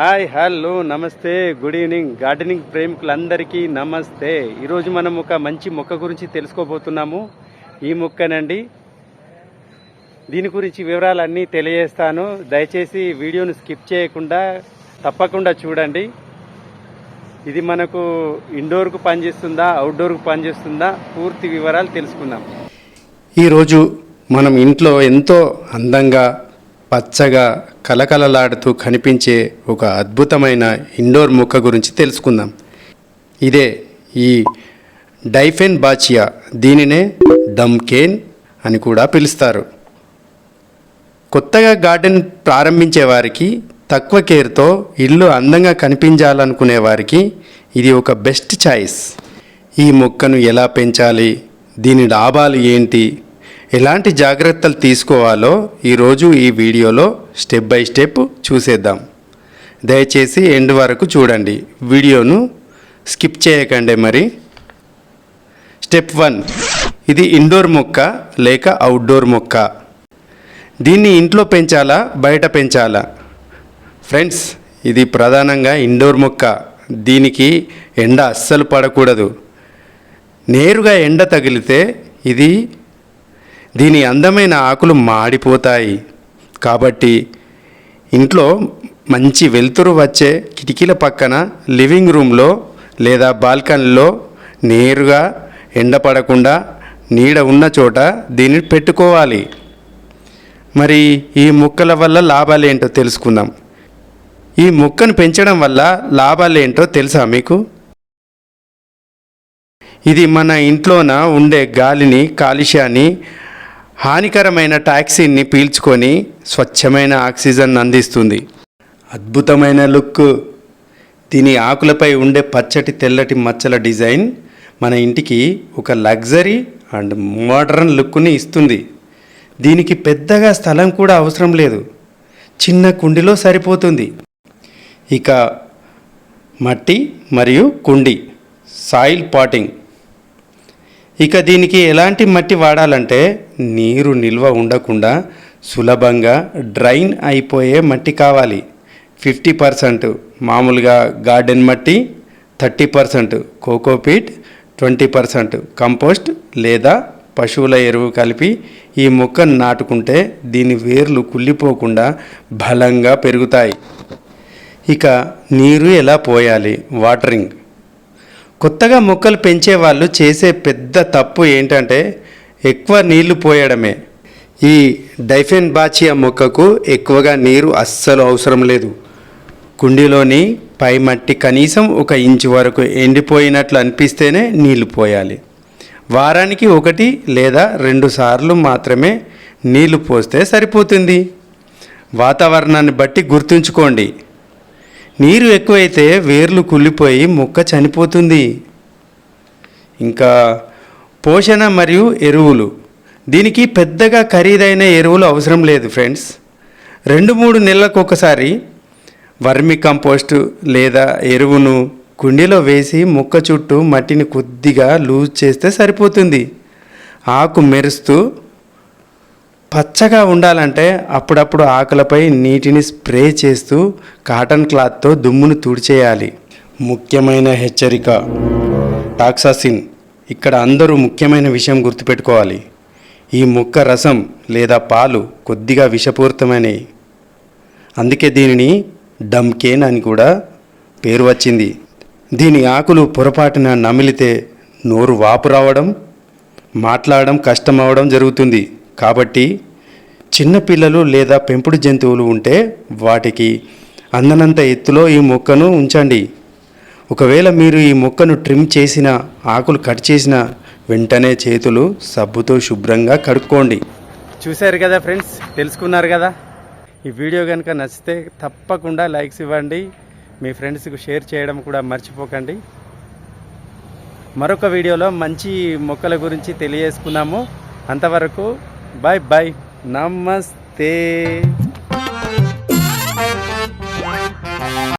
Hi hello నమస్తే good evening gardening ప్రేమికులందరికీ నమస్తే. ఈరోజు మనం ఒక మంచి మొక్క గురించి తెలుసుకోబోతున్నాము. ఈ మొక్కనండి, దీని గురించి వివరాలన్నీ తెలియజేస్తాను. దయచేసి వీడియోను స్కిప్ చేయకుండా తప్పకుండా చూడండి. ఇది మనకు ఇండోర్కు పనిచేస్తుందా అవుట్డోర్కు పనిచేస్తుందా పూర్తి వివరాలు తెలుసుకుందాం. ఈరోజు మనం ఇంట్లో ఎంతో అందంగా పచ్చగా కలకలలాడుతూ కనిపించే ఒక అద్భుతమైన ఇండోర్ మొక్క గురించి తెలుసుకుందాం. ఇదే ఈ డైఫెన్బాచియా. దీనినే డంకేన్ అని కూడా పిలుస్తారు. కొత్తగా గార్డెన్ ప్రారంభించే వారికి, తక్కువ కేర్తో ఇల్లు అందంగా కనిపించాలనుకునే వారికి ఇది ఒక బెస్ట్ చాయిస్. ఈ మొక్కను ఎలా పెంచాలి, దీని లాభాలు ఏంటి, ఎలాంటి జాగ్రత్తలు తీసుకోవాలో ఈరోజు ఈ వీడియోలో స్టెప్ బై స్టెప్ చూసేద్దాం. దయచేసి ఎండ్ వరకు చూడండి, వీడియోను స్కిప్ చేయకండి. మరి స్టెప్ 1, ఇది ఇండోర్ మొక్క లేక అవుట్డోర్ మొక్క. దీన్ని ఇంట్లో పెంచాలా బయట పెంచాలా? ఫ్రెండ్స్, ఇది ప్రధానంగా ఇండోర్ మొక్క. దీనికి ఎండ అస్సలు పడకూడదు. నేరుగా ఎండ తగిలితే దీని అందమైన ఆకులు మాడిపోతాయి. కాబట్టి ఇంట్లో మంచి వెలుతురు వచ్చే కిటికీల పక్కన, లివింగ్ రూమ్లో లేదా బాల్కనీలో నేరుగా ఎండ పడకుండా నీడ ఉన్న చోట దీన్ని పెట్టుకోవాలి. మరి ఈ మొక్కల వల్ల లాభాలేంటో తెలుసుకుందాం. ఈ మొక్కను పెంచడం వల్ల లాభాలేంటో తెలుసా మీకు? ఇది మన ఇంట్లోన ఉండే గాలిని, కాలుష్యాన్ని, హానికరమైన టాక్సిన్ని పీల్చుకొని స్వచ్ఛమైన ఆక్సిజన్ అందిస్తుంది. అద్భుతమైన లుక్. దీని ఆకులపై ఉండే పచ్చటి తెల్లటి మచ్చల డిజైన్ మన ఇంటికి ఒక లగ్జరీ అండ్ మోడర్న్ లుక్ని ఇస్తుంది. దీనికి పెద్దగా స్థలం కూడా అవసరం లేదు, చిన్న కుండీలో సరిపోతుంది. ఇక మట్టి మరియు కుండీ, సాయిల్ పాటింగ్. ఇక దీనికి ఎలాంటి మట్టి వాడాలంటే, నీరు నిల్వ ఉండకుండా సులభంగా డ్రైన్ అయిపోయే మట్టి కావాలి. 50% మామూలుగా గార్డెన్ మట్టి, 30% కోకోపీట్, 20% కంపోస్ట్ లేదా పశువుల ఎరువు కలిపి ఈ మొక్కను నాటుకుంటే దీని వేర్లు కుళ్ళిపోకుండా బలంగా పెరుగుతాయి. ఇక నీరు ఎలా పోయాలి? వాటరింగ్. కొత్తగా మొక్కలు పెంచే వాళ్ళు చేసే పెద్ద తప్పు ఏంటంటే ఎక్కువ నీళ్లు పోయడమే. ఈ డైఫెన్బాచియా మొక్కకు ఎక్కువగా నీరు అస్సలు అవసరం లేదు. కుండీలోని పై మట్టి కనీసం 1 ఇంచు వరకు ఎండిపోయినట్లు అనిపిస్తేనే నీళ్లు పోయాలి. వారానికి 1 లేదా 2 సార్లు మాత్రమే నీళ్లు పోస్తే సరిపోతుంది. వాతావరణాన్ని బట్టి గుర్తుంచుకోండి. నీరు ఎక్కువైతే వేర్లు కుళ్ళిపోయి మొక్క చనిపోతుంది. ఇంకా పోషణ మరియు ఎరువులు. దీనికి పెద్దగా ఖరీదైన ఎరువులు అవసరం లేదు ఫ్రెండ్స్. 2-3 నెలలకు ఒకసారి వర్మి కంపోస్ట్ లేదా ఎరువును కుండీలో వేసి మొక్క చుట్టూ మట్టిని కొద్దిగా లూజ్ చేస్తే సరిపోతుంది. ఆకు మెరుస్తూ పచ్చగా ఉండాలంటే అప్పుడప్పుడు ఆకులపై నీటిని స్ప్రే చేస్తూ కాటన్ క్లాత్తో దుమ్మును తుడిచేయాలి. ముఖ్యమైన హెచ్చరిక, టాక్సాసిన్. ఇక్కడ అందరూ ముఖ్యమైన విషయం గుర్తుపెట్టుకోవాలి. ఈ మొక్క రసం లేదా పాలు కొద్దిగా విషపూరితమైనవి. అందుకే దీనిని డంకేన్ అని కూడా పేరు వచ్చింది. దీని ఆకులు పొరపాటున నమిలితే నోరు వాపు రావడం, మాట్లాడడం కష్టమవడం జరుగుతుంది. కాబట్టి చిన్నపిల్లలు లేదా పెంపుడు జంతువులు ఉంటే వాటికి అందనంత ఎత్తులో ఈ మొక్కను ఉంచండి. ఒకవేళ మీరు ఈ మొక్కను ట్రిమ్ చేసిన, ఆకులు కట్ చేసిన వెంటనే చేతులు సబ్బుతో శుభ్రంగా కడుక్కోండి. చూశారు కదా ఫ్రెండ్స్, తెలుసుకున్నారు కదా. ఈ వీడియో కనుక నచ్చితే తప్పకుండా లైక్స్ ఇవ్వండి. మీ ఫ్రెండ్స్కి షేర్ చేయడం కూడా మర్చిపోకండి. మరొక వీడియోలో మంచి మొక్కల గురించి తెలియజేసుకున్నాము. అంతవరకు బాయ్ బాయ్, నమస్తే.